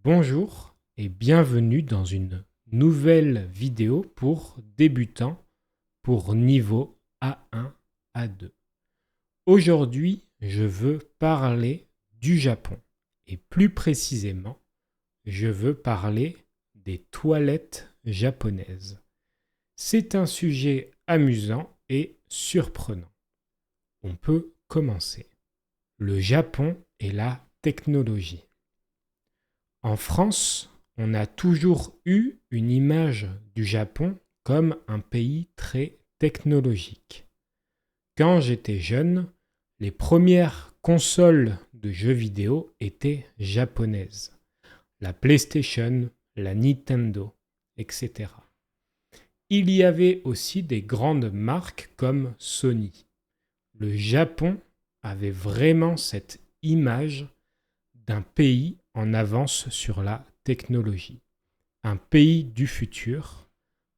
Bonjour et bienvenue dans une nouvelle vidéo pour débutants pour niveau A1, A2. Aujourd'hui, je veux parler du Japon et plus précisément, je veux parler des toilettes japonaises. C'est un sujet amusant et surprenant. On peut commencer. Le Japon et la technologie. En France, on a toujours eu une image du Japon comme un pays très technologique. Quand j'étais jeune, les premières consoles de jeux vidéo étaient japonaises. La PlayStation, la Nintendo, etc. Il y avait aussi des grandes marques comme Sony. Le Japon avait vraiment cette image d'un pays en avance sur la technologie, un pays du futur,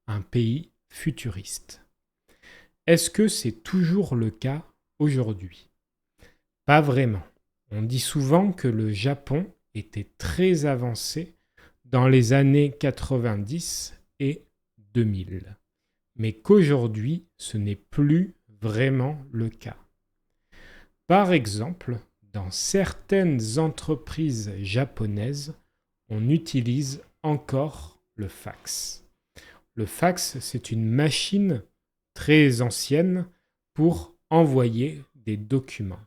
un pays futuriste. Est-ce que c'est toujours le cas aujourd'hui? Pas vraiment. On dit souvent que le Japon était très avancé dans les années 90 et 2000, mais qu'aujourd'hui, ce n'est plus vraiment le cas. Par exemple, dans certaines entreprises japonaises, on utilise encore le fax. Le fax, c'est une machine très ancienne pour envoyer des documents.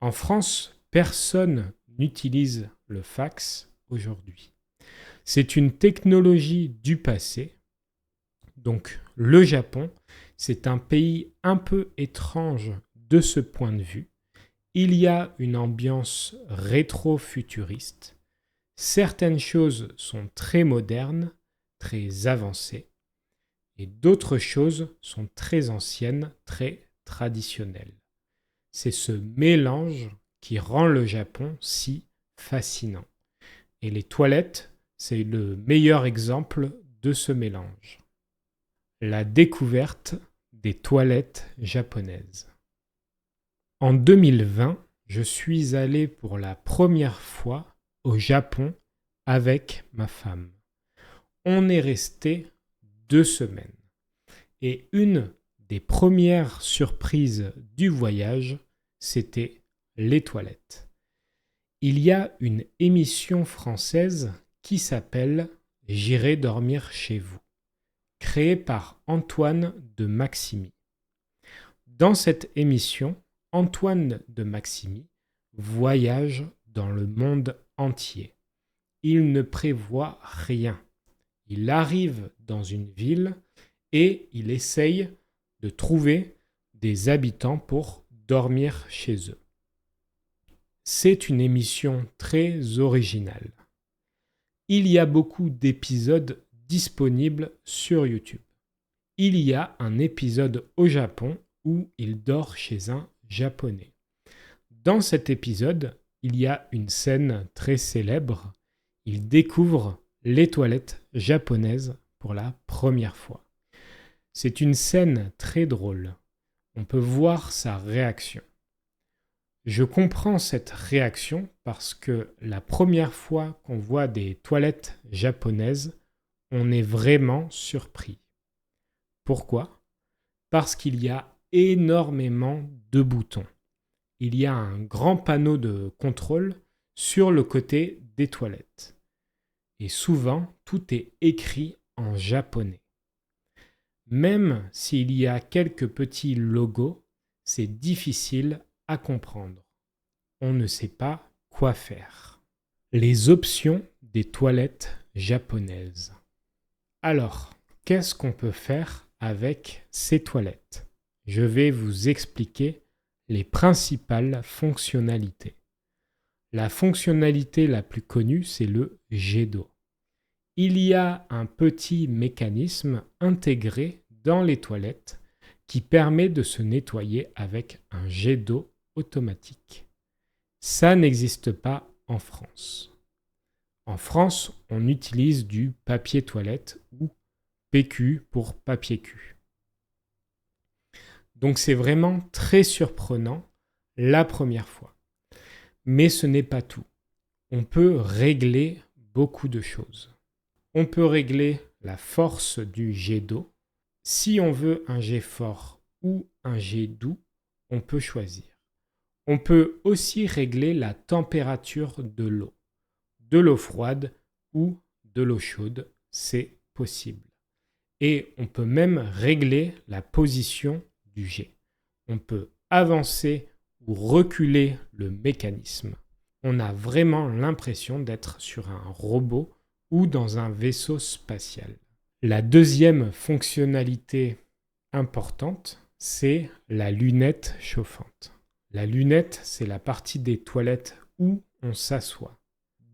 En France, personne n'utilise le fax aujourd'hui. C'est une technologie du passé. Donc le Japon, c'est un pays un peu étrange de ce point de vue. Il y a une ambiance rétro-futuriste. Certaines choses sont très modernes, très avancées, et d'autres choses sont très anciennes, très traditionnelles. C'est ce mélange qui rend le Japon si fascinant. Et les toilettes, c'est le meilleur exemple de ce mélange. La découverte des toilettes japonaises. En 2020, je suis allé pour la première fois au Japon avec ma femme. On est resté 2 semaines. Et une des premières surprises du voyage, c'était les toilettes. Il y a une émission française qui s'appelle J'irai dormir chez vous, créée par Antoine de Maximi. Dans cette émission, Antoine de Maximi voyage dans le monde entier. Il ne prévoit rien. Il arrive dans une ville et il essaye de trouver des habitants pour dormir chez eux. C'est une émission très originale. Il y a beaucoup d'épisodes disponibles sur YouTube. Il y a un épisode au Japon où il dort chez un Japonais. Dans cet épisode, il y a une scène très célèbre. Il découvre les toilettes japonaises pour la première fois. C'est une scène très drôle. On peut voir sa réaction. Je comprends cette réaction parce que la première fois qu'on voit des toilettes japonaises, on est vraiment surpris. Pourquoi? Parce qu'il y a énormément de boutons. Il y a un grand panneau de contrôle sur le côté des toilettes. Et souvent, tout est écrit en japonais. Même s'il y a quelques petits logos, c'est difficile à comprendre. On ne sait pas quoi faire. Les options des toilettes japonaises. Alors, qu'est-ce qu'on peut faire avec ces toilettes? Je vais vous expliquer les principales fonctionnalités. La fonctionnalité la plus connue, c'est le jet d'eau. Il y a un petit mécanisme intégré dans les toilettes qui permet de se nettoyer avec un jet d'eau automatique. Ça n'existe pas en France. En France, on utilise du papier toilette ou PQ pour papier cul. Donc c'est vraiment très surprenant la première fois. Mais ce n'est pas tout. On peut régler beaucoup de choses. On peut régler la force du jet d'eau. Si on veut un jet fort ou un jet doux, on peut choisir. On peut aussi régler la température de l'eau froide ou de l'eau chaude, c'est possible. Et on peut même régler la position du jet. On peut avancer ou reculer le mécanisme. On a vraiment l'impression d'être sur un robot ou dans un vaisseau spatial. La deuxième fonctionnalité importante, c'est la lunette chauffante. La lunette, c'est la partie des toilettes où on s'assoit.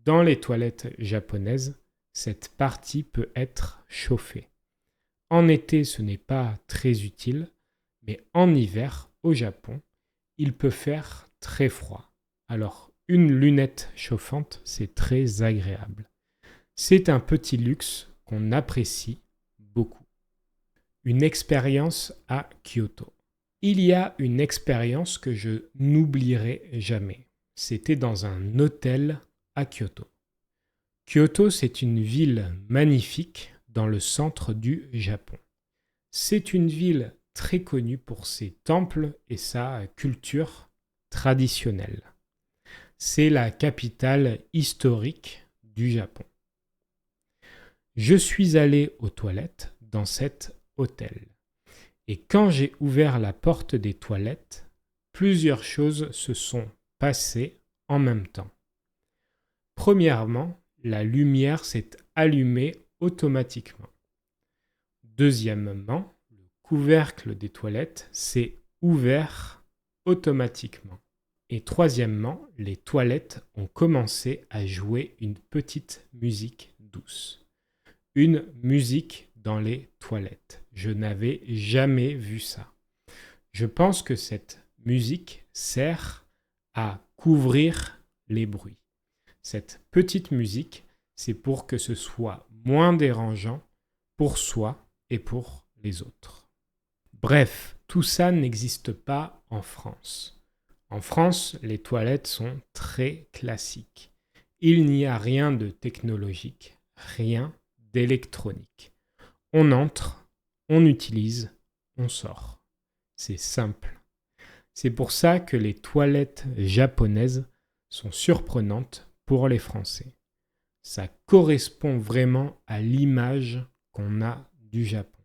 Dans les toilettes japonaises, cette partie peut être chauffée. En été, ce n'est pas très utile, mais en hiver, au Japon, il peut faire très froid. Alors, une lunette chauffante, c'est très agréable. C'est un petit luxe qu'on apprécie beaucoup. Une expérience à Kyoto. Il y a une expérience que je n'oublierai jamais. C'était dans un hôtel à Kyoto. Kyoto, c'est une ville magnifique dans le centre du Japon. C'est une ville très connue pour ses temples et sa culture traditionnelle. C'est la capitale historique du Japon. Je suis allé aux toilettes dans cet hôtel. Et quand j'ai ouvert la porte des toilettes, plusieurs choses se sont passées en même temps. Premièrement, la lumière s'est allumée automatiquement. Deuxièmement, le couvercle des toilettes s'est ouvert automatiquement. Et troisièmement, les toilettes ont commencé à jouer une petite musique douce. Une musique dans les toilettes. Je n'avais jamais vu ça. Je pense que cette musique sert à couvrir les bruits. Cette petite musique, c'est pour que ce soit moins dérangeant pour soi et pour les autres. Bref, tout ça n'existe pas en France. En France, les toilettes sont très classiques. Il n'y a rien de technologique, rien d'électronique. On entre, on utilise, on sort. C'est simple. C'est pour ça que les toilettes japonaises sont surprenantes pour les Français. Ça correspond vraiment à l'image qu'on a du Japon.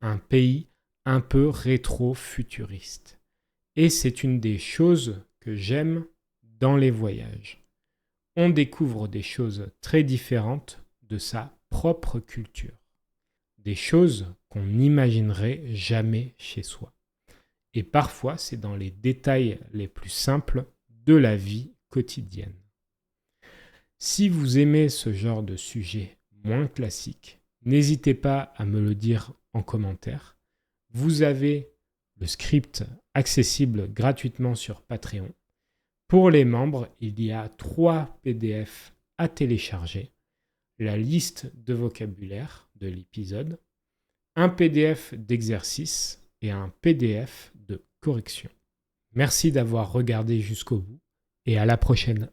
Un pays un peu rétro-futuriste. Et c'est une des choses que j'aime dans les voyages. On découvre des choses très différentes de sa propre culture. Des choses qu'on n'imaginerait jamais chez soi. Et parfois, c'est dans les détails les plus simples de la vie quotidienne. Si vous aimez ce genre de sujet moins classique, n'hésitez pas à me le dire en commentaire. Vous avez le script accessible gratuitement sur Patreon. Pour les membres, il y a 3 PDF à télécharger, la liste de vocabulaire de l'épisode, un PDF d'exercice et un PDF de correction. Merci d'avoir regardé jusqu'au bout et à la prochaine.